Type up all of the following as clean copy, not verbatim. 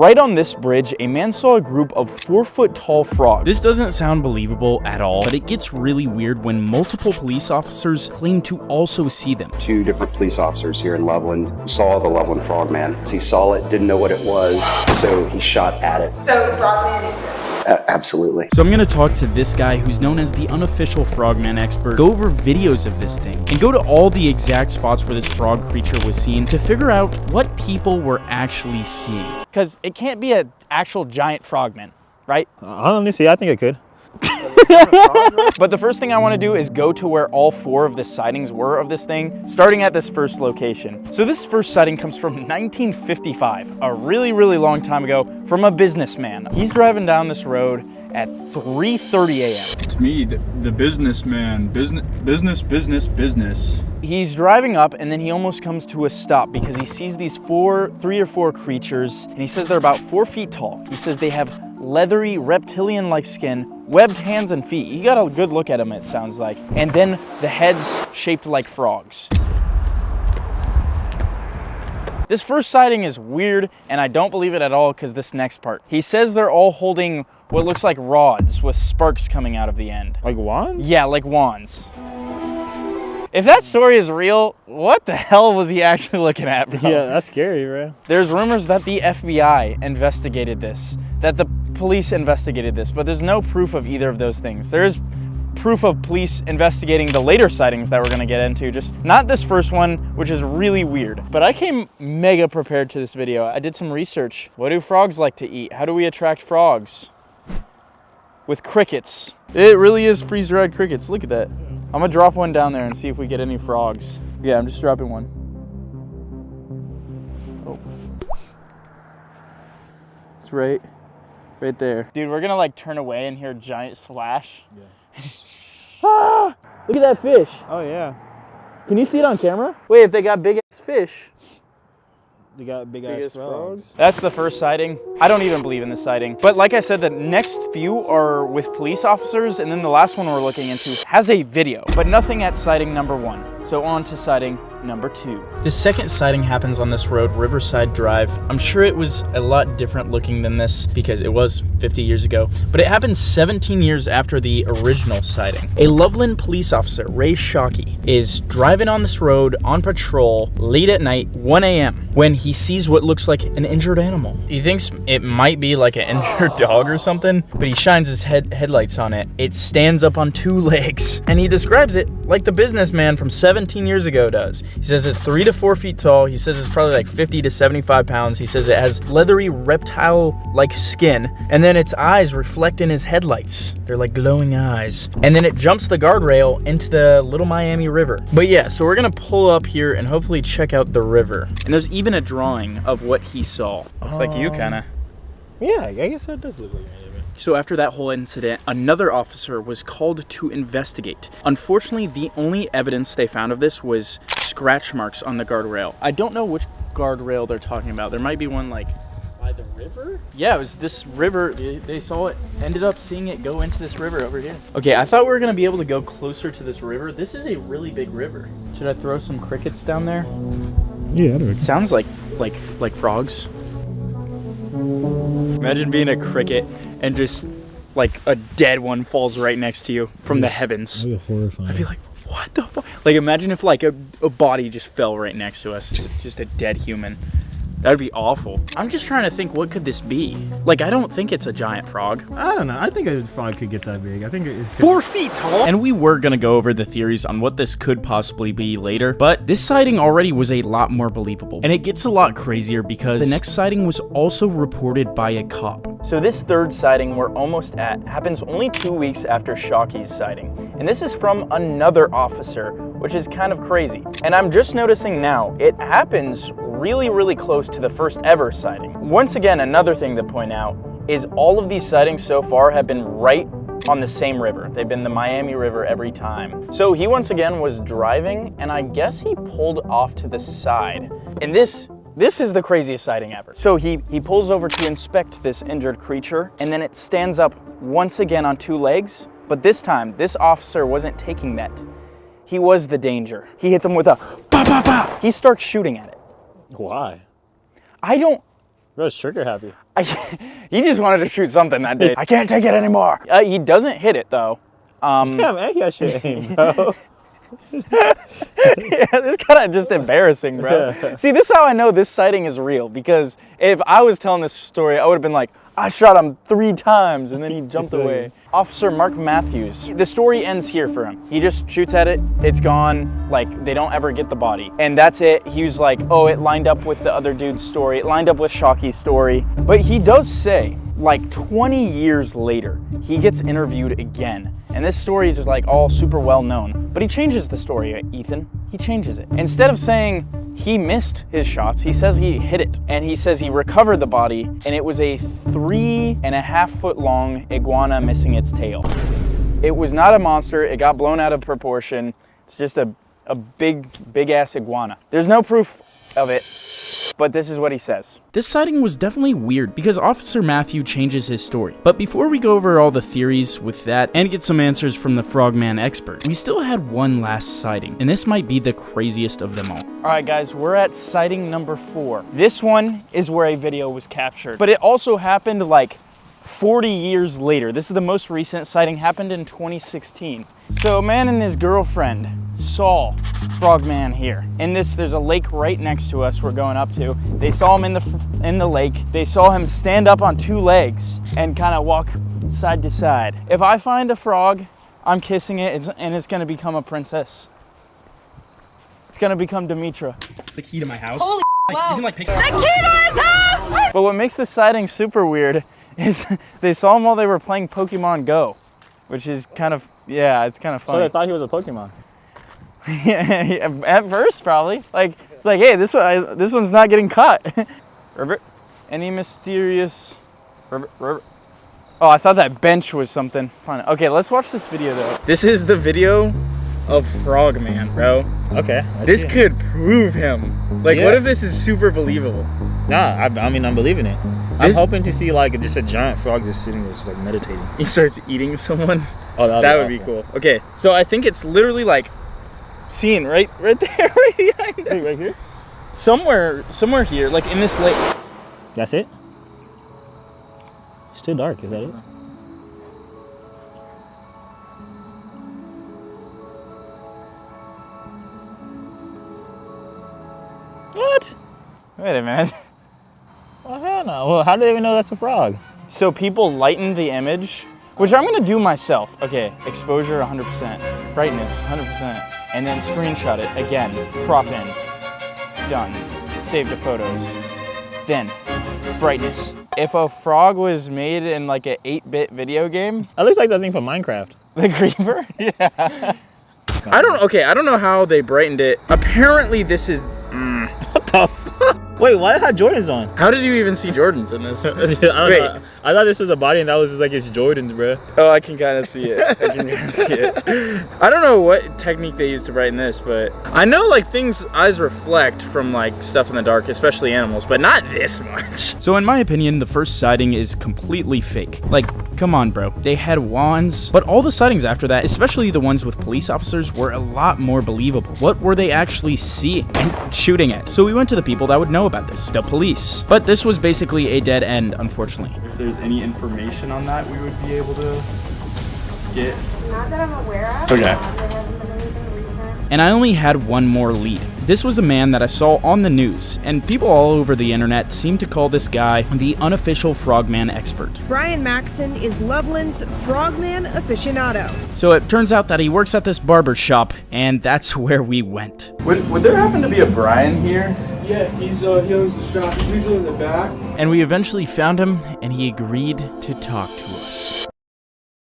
right on this bridge, a man saw a group of 4-foot-tall frogs. This doesn't sound believable at all, but it gets really weird when multiple police officers claim to also see them. 2 different police officers here in Loveland saw the Loveland Frogman. He saw it, didn't know what it was, so he shot at it. So Frogman exists? Absolutely. So I'm gonna talk to this guy who's known as the unofficial Frogman expert, go over videos of this thing, and go to all the exact spots where this frog creature was seen to figure out what people were actually seeing. Because it can't be an actual giant frogman, right? Honestly, I think it could. But the first thing I want to do is go to where all 4 of the sightings were of this thing, starting at this first location. So this first sighting comes from 1955, a really, really long time ago, from a businessman. He's driving down this road at 3:30 a.m. It's me, the businessman. Business. He's driving up and then he almost comes to a stop because he sees these 3 or 4 creatures, and he says they're about 4 feet tall. He says they have leathery reptilian-like skin, webbed hands and feet. He got a good look at them, it sounds like. And then the heads shaped like frogs. This first sighting is weird, and I don't believe it at all because this next part. He says they're all holding what looks like rods with sparks coming out of the end. Like wands? Yeah, like wands. If that story is real, what the hell was he actually looking at, bro? Yeah, that's scary, bro. There's rumors that the FBI investigated this, that the police investigated this, but there's no proof of either of those things. There is proof of police investigating the later sightings that we're gonna get into, just not this first one, which is really weird. But I came mega prepared to this video. I did some research. What do frogs like to eat? How do we attract frogs? With crickets. It really is freeze-dried crickets. Look at that. I'm gonna drop one down there and see if we get any frogs. Yeah, I'm just dropping one. Oh. It's right there. Dude, we're gonna like turn away and hear a giant splash. Yeah. Ah! Look at that fish. Oh, yeah. Can you see it on camera? Wait, if they got big ass fish. They got big-ass frogs. That's the first sighting. I don't even believe in this sighting. But like I said, the next few are with police officers, and then the last one we're looking into has a video, but nothing at sighting number 1. So on to sighting number 2. The second sighting happens on this road, Riverside Drive. I'm sure it was a lot different looking than this because it was 50 years ago, but it happened 17 years after the original sighting. A Loveland police officer, Ray Shockey, is driving on this road on patrol late at night, 1 a.m., when he sees what looks like an injured animal. He thinks it might be like an injured dog or something, but he shines his headlights on it. It stands up on 2 legs, and he describes it like the businessman from 17 years ago does. He says it's 3 to 4 feet tall. He says it's probably like 50 to 75 pounds. He says it has leathery reptile-like skin, and then its eyes reflect in his headlights. They're like glowing eyes. And then it jumps the guardrail into the Little Miami River. But yeah, so we're gonna pull up here and hopefully check out the river. And there's even a drawing of what he saw. Looks like you kinda. Yeah, I guess that does look like it. So after that whole incident, another officer was called to investigate. Unfortunately, the only evidence they found of this was scratch marks on the guardrail. I don't know which guardrail they're talking about. There might be one like by the river? Yeah, it was this river. They saw it, ended up seeing it go into this river over here. Okay, I thought we were gonna be able to go closer to this river. This is a really big river. Should I throw some crickets down there? Yeah, it sounds like frogs. Imagine being a cricket and just like a dead one falls right next to you from the heavens. That'd be horrifying. I'd be like, what the fuck? Like imagine if like a body just fell right next to us. Just a dead human. That would be awful. I'm just trying to think, what could this be? Like, I don't think it's a giant frog. I don't know. I think a frog could get that big. I think it could. 4 feet tall? And we were gonna go over the theories on what this could possibly be later, but this sighting already was a lot more believable. And it gets a lot crazier because the next sighting was also reported by a cop. So this third sighting we're almost at happens only 2 weeks after Shockey's sighting. And this is from another officer, which is kind of crazy. And I'm just noticing now, it happens really, really close to the first ever sighting. Once again, another thing to point out is all of these sightings so far have been right on the same river. They've been the Miami River every time. So he once again was driving, and I guess he pulled off to the side. And this is the craziest sighting ever. So he pulls over to inspect this injured creature, and then it stands up once again on 2 legs. But this time, this officer wasn't taking that. He was the danger. He hits him with a pa pa pa. He starts shooting at it. Why? I don't Bro's trigger happy. He just wanted to shoot something that day. I can't take it anymore. He doesn't hit it though. Yeah, man, he got shit aim, bro. Yeah, this kind of just embarrassing, bro. Yeah. See, this is how I know this sighting is real, because if I was telling this story, I would have been like, I shot him 3 times and then he jumped away. Officer Mark Matthews, the story ends here for him. He just shoots at it, it's gone, like they don't ever get the body. And that's it. He was like, oh, it lined up with the other dude's story, it lined up with Shocky's story. But he does say, like 20 years later, he gets interviewed again. And this story is just like all super well known. But he changes the story, Ethan. He changes it. Instead of saying he missed his shots, he says he hit it. And he says he recovered the body, and it was a 3.5 foot long iguana missing its tail. It was not a monster, it got blown out of proportion. It's just a big ass iguana. There's no proof of it, but this is what he says. This sighting was definitely weird because Officer Matthew changes his story. But before we go over all the theories with that and get some answers from the frogman expert, we still had one last sighting, and this might be the craziest of them all. All right, guys, we're at sighting number 4. This one is where a video was captured, but it also happened like 40 years later. This is the most recent sighting, happened in 2016. So a man and his girlfriend saw frogman here. In this, there's a lake right next to us we're going up to. They saw him in the lake. They saw him stand up on 2 legs and kind of walk side to side. If I find a frog, I'm kissing it, and it's gonna become a princess. It's gonna become Demetra. It's the key to my house. Holy wow. You can like pick The key to his house! But what makes this sighting super weird is they saw him while they were playing Pokemon Go, which is kind of, yeah, it's kind of funny. So they thought he was a Pokemon. Yeah, at first probably. Like, it's like, hey, this one's not getting caught. Robert, any mysterious, Robert. Oh, I thought that bench was something. Fine. Okay, let's watch this video though. This is the video of Frogman, bro. Okay. This could prove him. Like, what if this is super believable? Nah, I mean, I'm believing it. I'm hoping to see like just a giant frog just sitting there, just like meditating. He starts eating someone. Oh, that would be cool. Okay, so I think it's literally like seen right there, right behind us. Right here? Somewhere here, like in this lake. That's it? It's too dark, is that it? What? Wait a minute. Well, hell no. Well, how do they even know that's a frog? So people lightened the image, which I'm gonna do myself. Okay, exposure 100%, brightness 100%, and then screenshot it again, crop in, done, save the photos, then brightness. If a frog was made in like an 8-bit video game, It looks like that thing from Minecraft. the creeper, yeah. I don't know how they brightened it. Apparently this is, What the fuck? Wait, why did it have Jordans on? how did you even see Jordans in this? Wait. I thought this was a body and that was just like it's Jordans, bro. Oh, I can kind of see it. I don't know what technique they use to brighten this, but I know like things eyes reflect from like stuff in the dark, especially animals, but not this much. So in my opinion, the first sighting is completely fake. Like, come on, bro. They had wands, but all the sightings after that, especially the ones with police officers, were a lot more believable. What were they actually seeing and shooting at? So we went to the people that would know about this, the police. But this was basically a dead end, unfortunately. If there's any information on that, we would be able to get. Not that I'm aware of. Okay. There hasn't been anything recent. And I only had one more lead. This was a man that I saw on the news, and people all over the internet seem to call this guy the unofficial frogman expert. Brian Maxon is Loveland's frogman aficionado. So it turns out that he works at this barber shop, and that's where we went. Would there happen to be a Brian here? Yeah, he owns the shop. He's usually in the back. And we eventually found him, and he agreed to talk to us.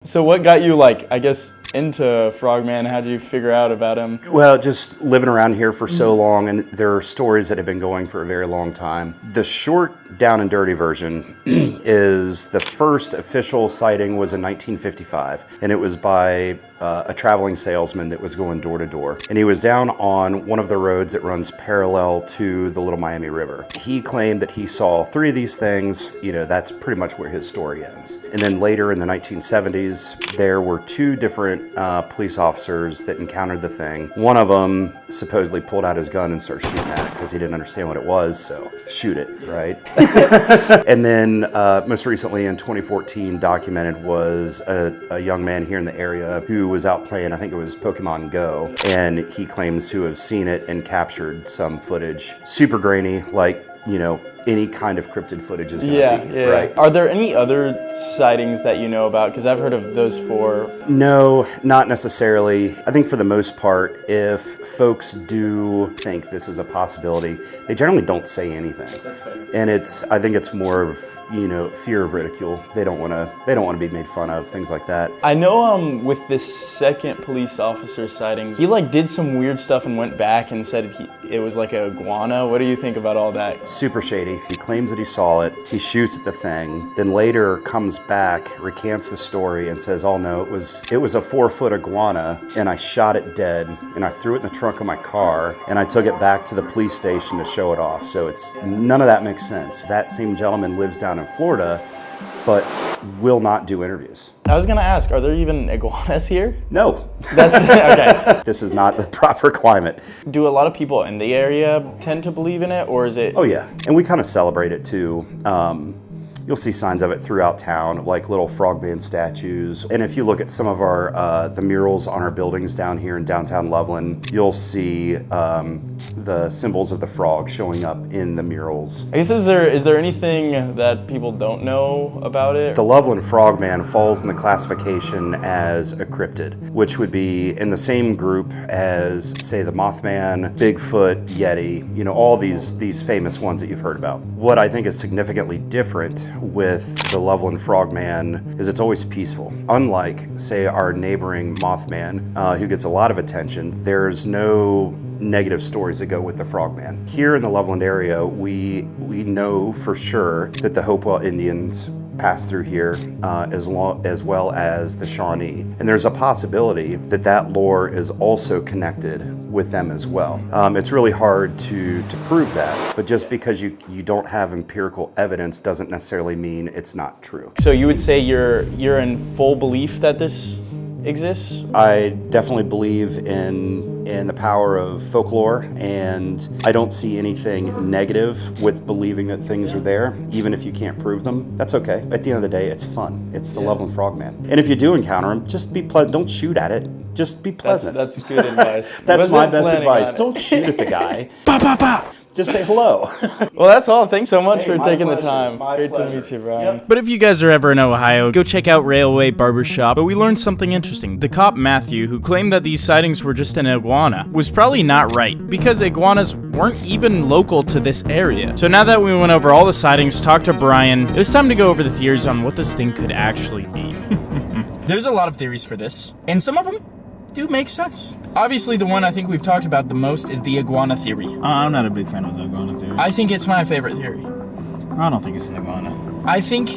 So what got you, like, I guess, into Frogman? How'd you figure out about him? Well, just living around here for so long, and there are stories that have been going for a very long time. The short, down and dirty version is the first official sighting was in 1955, and it was by a traveling salesman that was going door to door. And he was down on one of the roads that runs parallel to the Little Miami River. He claimed that he saw 3 of these things. You know, that's pretty much where his story ends. And then later in the 1970s, there were 2 different different police officers that encountered the thing. One of them supposedly pulled out his gun and started shooting at it because he didn't understand what it was, so shoot it, right? And then most recently in 2014 documented was a young man here in the area who was out playing, I think it was Pokemon Go, and he claims to have seen it and captured some footage. Super grainy, like, you know, any kind of cryptid footage is going to be, right? Are there any other sightings that you know about? Because I've heard of those 4. No, not necessarily. I think for the most part, if folks do think this is a possibility, they generally don't say anything. That's fair. And I think it's more of, you know, fear of ridicule. They don't want to be made fun of, things like that. I know with this second police officer sighting, he like did some weird stuff and went back and said it was like a iguana. What do you think about all that? Super shady. He claims that he saw it. He shoots at the thing, then later comes back, recants the story, and says, "Oh no, it was a 4-foot iguana, and I shot it dead, and I threw it in the trunk of my car, and I took it back to the police station to show it off." So none of that makes sense. That same gentleman lives down in Florida, but will not do interviews. I was gonna ask, are there even iguanas here? No. That's okay. This is not the proper climate. Do a lot of people in the area tend to believe in it, or is it? Oh yeah, and we kind of celebrate it too. You'll see signs of it throughout town, like little frogman statues. And if you look at some of the murals on our buildings down here in downtown Loveland, you'll see the symbols of the frog showing up in the murals. I guess is there anything that people don't know about it? The Loveland frogman falls in the classification as a cryptid, which would be in the same group as, say, the Mothman, Bigfoot, Yeti, you know, all these famous ones that you've heard about. What I think is significantly different with the Loveland frogman is it's always peaceful. Unlike, say, our neighboring Mothman, who gets a lot of attention, there's no negative stories that go with the frogman. Here in the Loveland area, we know for sure that the Hopewell Indians pass through here, as well as the Shawnee. And there's a possibility that lore is also connected with them as well. It's really hard to prove that, but just because you don't have empirical evidence doesn't necessarily mean it's not true. So you would say you're in full belief that this exists? I definitely believe in the power of folklore, and I don't see anything negative with believing that things are there, even if you can't prove them. That's okay. At the end of the day, it's fun. It's the Loveland frogman. And if you do encounter him, just be pleasant. Don't shoot at it. Just be pleasant. That's good advice. That's my best advice. Don't shoot at the guy. Bah, bah, bah. Just say hello. Well, that's all. Thanks so much for taking the pleasure. time. My Great pleasure. to meet you, Brian. Yep. But if you guys are ever in Ohio, go check out Railway Barbershop. But we learned something interesting. The cop Matthew, who claimed that these sightings were just an iguana, was probably not right, because iguanas weren't even local to this area. So now that we went over all the sightings, talked to Brian, it was time to go over the theories on what this thing could actually be. There's a lot of theories for this, and some of them do make sense. Obviously, the one I think we've talked about the most is the iguana theory. I'm not a big fan of the iguana theory. I think it's my favorite theory. I don't think it's an iguana. I think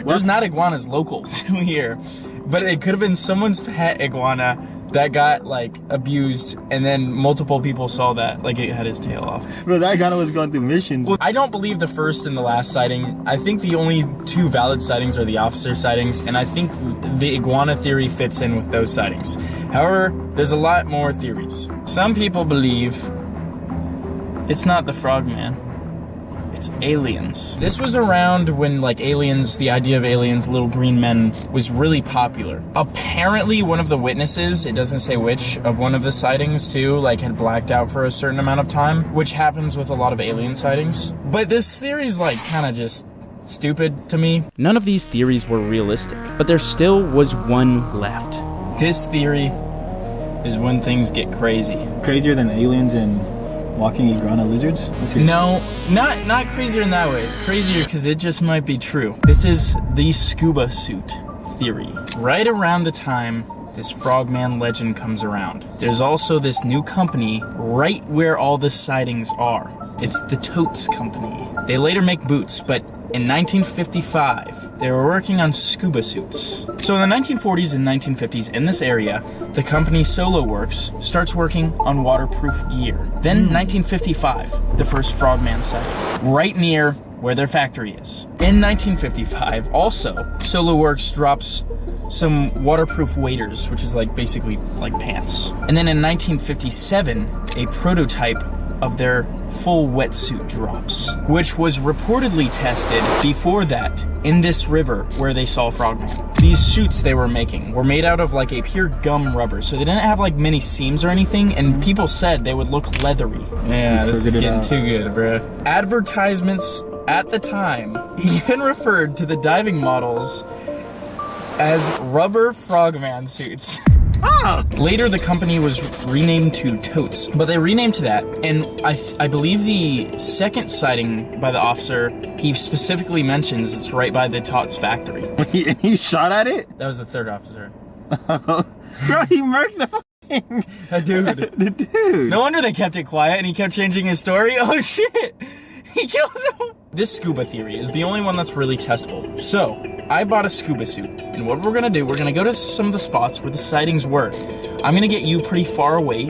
there's not iguanas local to here, but it could have been someone's pet iguana that got like abused, and then multiple people saw that, like it had his tail off. Bro, that iguana was going through missions. Well, I don't believe the first and the last sighting. I think the only 2 valid sightings are the officer sightings, and I think the iguana theory fits in with those sightings. However, there's a lot more theories. Some people believe it's not the frogman. It's aliens. This was around when like aliens, the idea of aliens, little green men, was really popular. Apparently one of the witnesses, it doesn't say which, of one of the sightings too, like had blacked out for a certain amount of time, which happens with a lot of alien sightings. But this theory is like kind of just stupid to me. None of these theories were realistic, but there still was one left. This theory is when things get crazy. Crazier than aliens and walking iguana lizards? No, not crazier in that way. It's crazier because it just might be true. This is the scuba suit theory. Right around the time this frogman legend comes around, there's also this new company right where all the sightings are. It's the Totes Company. They later make boots, but in 1955, they were working on scuba suits. So in the 1940s and 1950s in this area, the company Solo Works starts working on waterproof gear. Then 1955, the first frogman sighting, right near where their factory is. In 1955, also, Solo Works drops some waterproof waders, which is like basically like pants. And then in 1957, a prototype of their full wetsuit drops, which was reportedly tested before that in this river where they saw Frogman. These suits they were making were made out of like a pure gum rubber, so they didn't have like many seams or anything, and people said they would look leathery. Yeah, this is getting too good, bro. Advertisements at the time even referred to the diving models as rubber Frogman suits. Later, the company was renamed to Totes, but they renamed to that, and I believe the second sighting by the officer, he specifically mentions it's right by the Tots factory. He shot at it? That was the third officer. Bro, he murked the fucking... Dude. The dude. No wonder they kept it quiet and he kept changing his story. Oh shit! He kills him! This scuba theory is the only one that's really testable. So, I bought a scuba suit, and what we're gonna do, we're gonna go to some of the spots where the sightings were. I'm gonna get you pretty far away,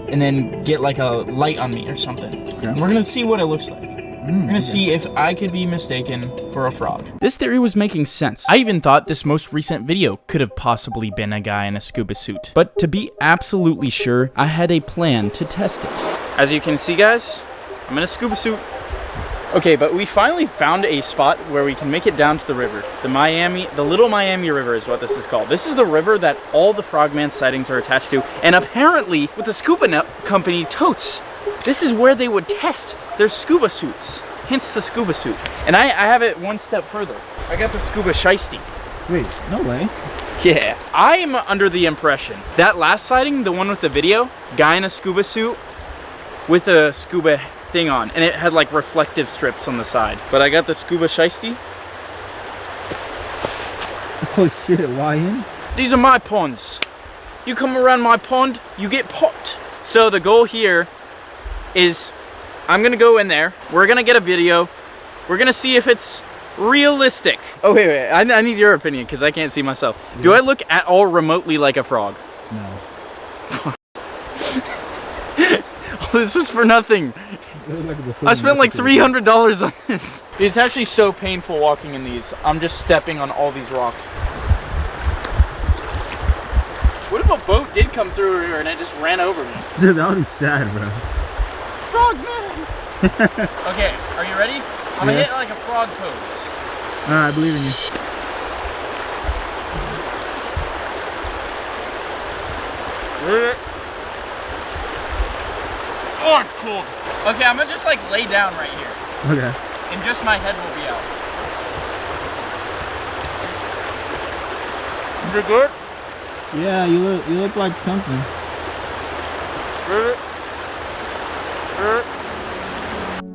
and then get like a light on me or something. Okay. And we're gonna see what it looks like. We're gonna see if I could be mistaken for a frog. This theory was making sense. I even thought this most recent video could have possibly been a guy in a scuba suit. But to be absolutely sure, I had a plan to test it. As you can see, guys, I'm in a scuba suit. Okay, but we finally found a spot where we can make it down to the river. The Little Miami River is what this is called. This is the river that all the Frogman sightings are attached to. And apparently, with the scuba company Totes, this is where they would test their scuba suits. Hence the scuba suit. And I have it one step further. I got the scuba shiesty. Wait, no way. Yeah, I'm under the impression that last sighting, the one with the video, guy in a scuba suit with a scuba thing on, and it had like reflective strips on the side. But I got the scuba shiesty. Oh shit, why him? These are my ponds. You come around my pond, you get popped. So the goal here is I'm gonna go in there, we're gonna get a video, we're gonna see if it's realistic. Oh wait, I need your opinion because I can't see myself. Yeah. Do I look at all remotely like a frog? No. All this was for nothing. I spent like $300 on this. It's actually so painful walking in these. I'm just stepping on all these rocks. What if a boat did come through here and it just ran over me? Dude, that would be sad, bro. Frog man! Okay, are you ready? I'm gonna hit like a frog pose. Alright, I believe in you. Oh, it's cold. Okay, I'm gonna just like lay down right here. Okay. And just my head will be out. Is it good? Yeah, you look like something.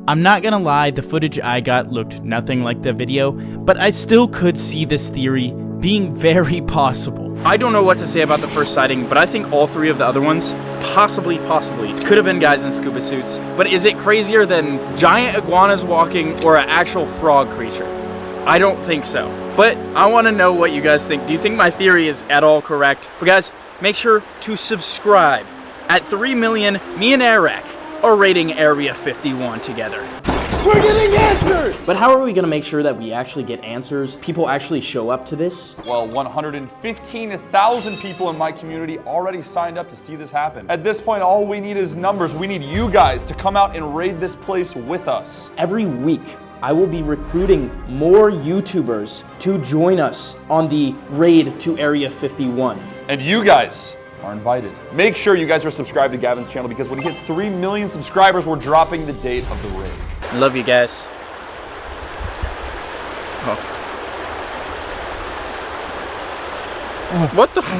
I'm not gonna lie, the footage I got looked nothing like the video, but I still could see this theory being very possible. I don't know what to say about the first sighting, but I think all three of the other ones possibly could have been guys in scuba suits. But is it crazier than giant iguanas walking or an actual frog creature? I don't think so. But I want to know what you guys think. Do you think my theory is at all correct? But guys, make sure to subscribe. At 3 million, me and Eric are raiding Area 51 together. We're getting answers! But how are we gonna make sure that we actually get answers? People actually show up to this? Well, 115,000 people in my community already signed up to see this happen. At this point, all we need is numbers. We need you guys to come out and raid this place with us. Every week, I will be recruiting more YouTubers to join us on the raid to Area 51. And you guys are invited. Make sure you guys are subscribed to Gavin's channel because when he hits 3 million subscribers, we're dropping the date of the raid. Love you guys. Oh. What the f?